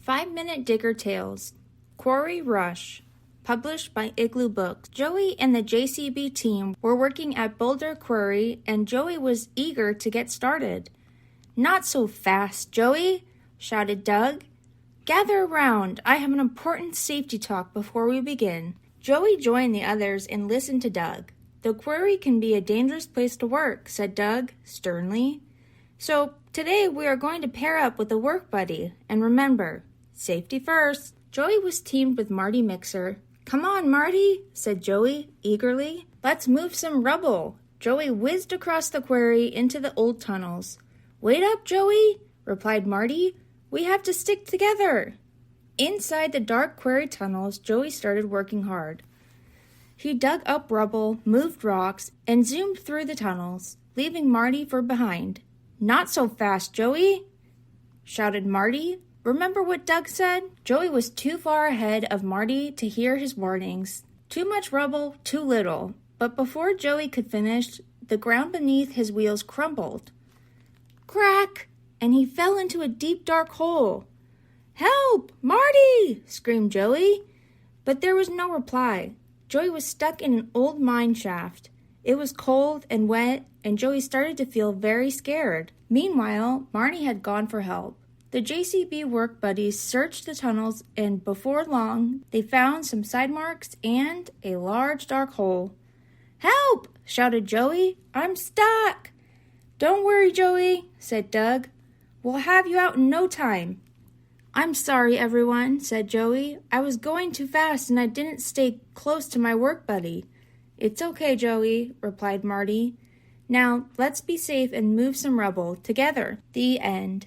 5-Minute Digger Tales, Quarry Rush, published by Igloo Books. Joey and the JCB team were working at Boulder Quarry, and Joey was eager to get started. "Not so fast, Joey!" shouted Doug. "Gather around. I have an important safety talk before we begin." Joey joined the others and listened to Doug. "The quarry can be a dangerous place to work," said Doug, sternly. "So today we are going to pair up with a work buddy, and remember, safety first." Joey was teamed with Marty Mixer. "Come on, Marty," said Joey, eagerly. "Let's move some rubble." Joey whizzed across the quarry into the old tunnels. "Wait up, Joey," replied Marty. "We have to stick together." Inside the dark quarry tunnels, Joey started working hard. He dug up rubble, moved rocks, and zoomed through the tunnels, leaving Marty behind. "Not so fast, Joey!" shouted Marty. Remember what Doug said? Joey was too far ahead of Marty to hear his warnings. Too much rubble, too little. But before Joey could finish, the ground beneath his wheels crumbled. Crack! And he fell into a deep, dark hole. "Help! Marty!" screamed Joey. But there was no reply. Joey was stuck in an old mine shaft. It was cold and wet, and Joey started to feel very scared. Meanwhile, Marty had gone for help. The JCB work buddies searched the tunnels, and before long, they found some side marks and a large dark hole. "Help!" shouted Joey. "I'm stuck!" "Don't worry, Joey," said Doug. "We'll have you out in no time." "I'm sorry, everyone," said Joey. "I was going too fast and I didn't stay close to my work buddy." "It's okay, Joey," replied Marty. "Now, let's be safe and move some rubble together." The end.